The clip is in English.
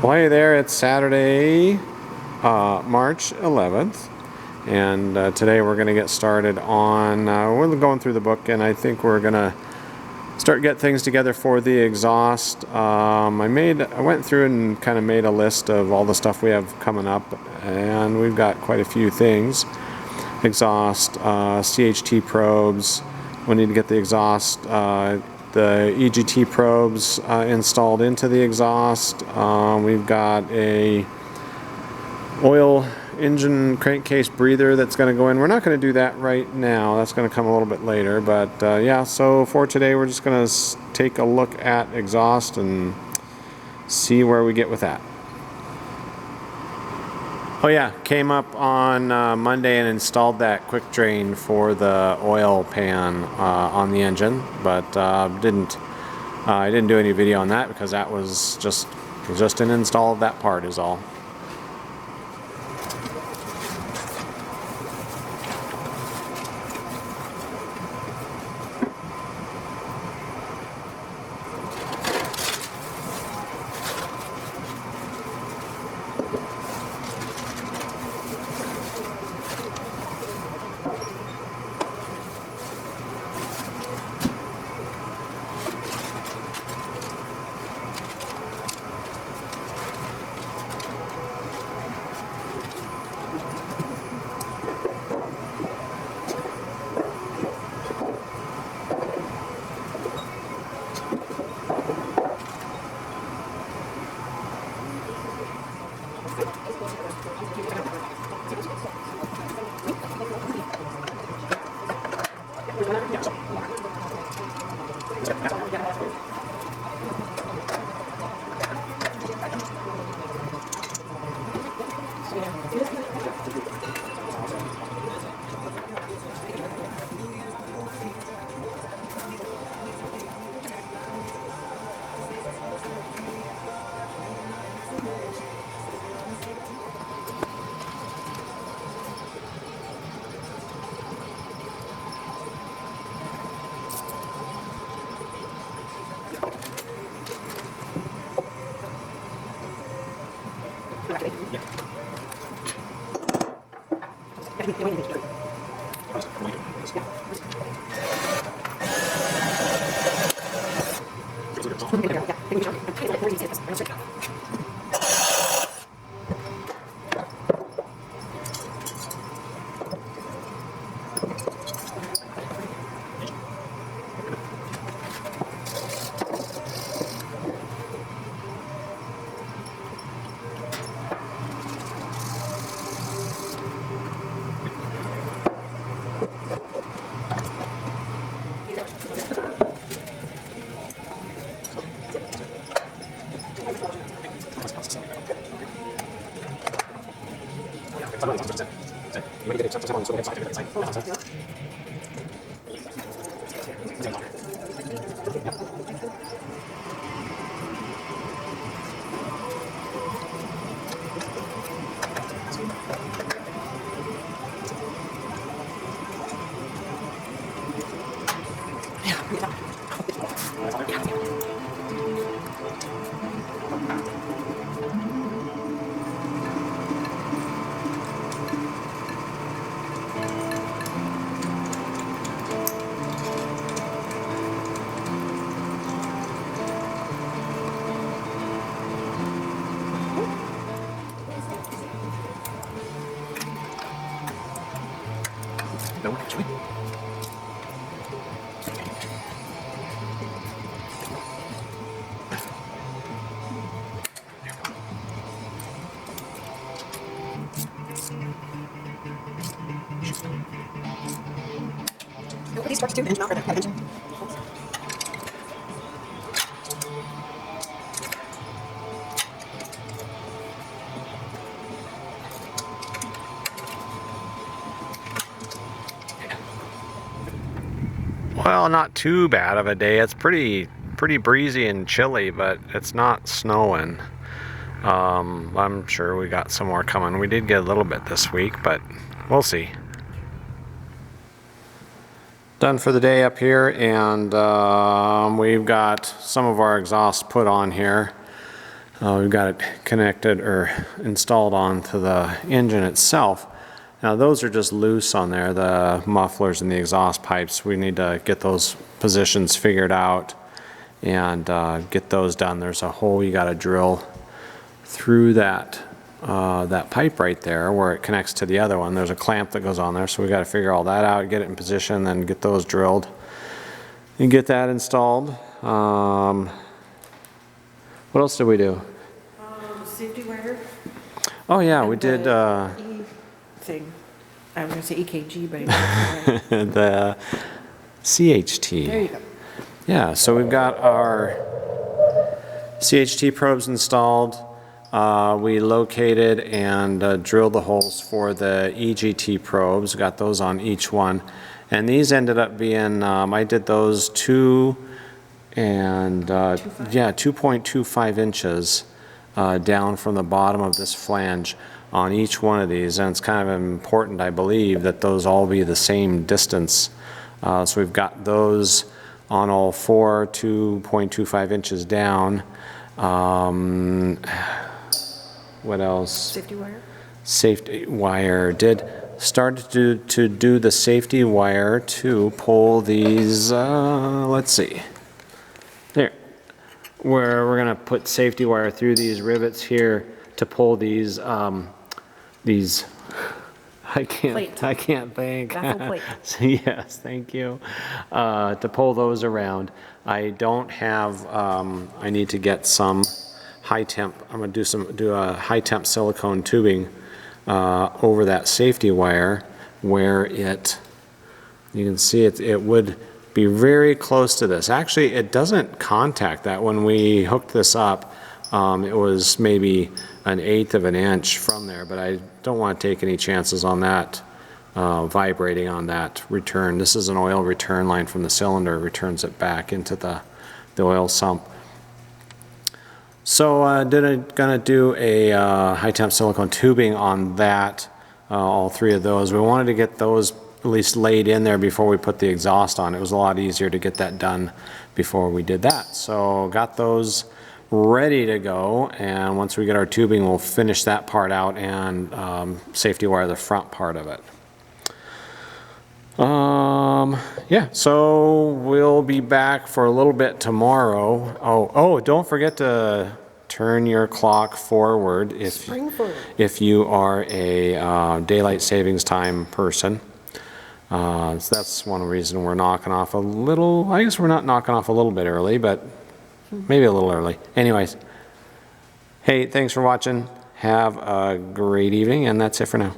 Well, hey there, it's Saturday, March 11th, and today we're going to get started on, we're going through the book, and I think we're going to start get things together for the exhaust. I went through and kind of made a list of all the stuff we have coming up, and we've got quite a few things. Exhaust, CHT probes, we need to get the exhaust, the EGT probes installed into the exhaust. We've got a oil engine crankcase breather that's going to go in. We're not going to do that right now. That's going to come a little bit later. But yeah, so for today we're just going to take a look at exhaust and see where we get with that. Oh yeah, came up on Monday and installed that quick drain for the oil pan on the engine, but I didn't do any video on that because that was just an install of that part is all. These parts too, the engine not for the engine. Well, not too bad of a day. It's pretty breezy and chilly, but it's not snowing. I'm sure we got some more coming. We did get a little bit this week, but we'll see. Done for the day up here, and we've got some of our exhaust put on here. We've got it connected or installed onto the engine itself. Now those are just loose on there, the mufflers and the exhaust pipes. We need to get those positions figured out and get those done. There's a hole you got to drill through that pipe right there where it connects to the other one. There's a clamp that goes on there, so we got to figure all that out, get it in position, then get those drilled and get that installed. What else did we do? Safety wire. Oh yeah, we and did the E thing. I was gonna say EKG, but I didn't. the CHT. There you go. Yeah, so we've got our CHT probes installed. We located and drilled the holes for the EGT probes, got those on each one. And these ended up being, I did those 2.25 inches down from the bottom of this flange on each one of these. And it's kind of important, I believe, that those all be the same distance. So we've got those on all four, 2.25 inches down. What else? Safety wire. Safety wire. Started to do the safety wire to pull these, let's see. There. Where we're going to put safety wire through these rivets here to pull these, I can't think. Baffle plate. Yes, thank you. To pull those around. I don't have, I need to get some high temp, I'm going to do a high temp silicone tubing over that safety wire where you can see it would be very close to this. Actually, it doesn't contact that. When we hooked this up, it was maybe 1/8 of an inch from there, but I don't want to take any chances on that vibrating on that return. This is an oil return line from the cylinder, it returns it back into the oil sump. So gonna do a high temp silicone tubing on that, all three of those. We wanted to get those at least laid in there before we put the exhaust on. It was a lot easier to get that done before we did that. So got those ready to go, and once we get our tubing, we'll finish that part out and safety wire the front part of it. Yeah, so we'll be back for a little bit tomorrow. Oh, don't forget to turn your clock forward if you are a daylight savings time person. So that's one reason we're knocking off a little, I guess we're not knocking off a little bit early, but maybe a little early. Anyways, hey, thanks for watching. Have a great evening, and that's it for now.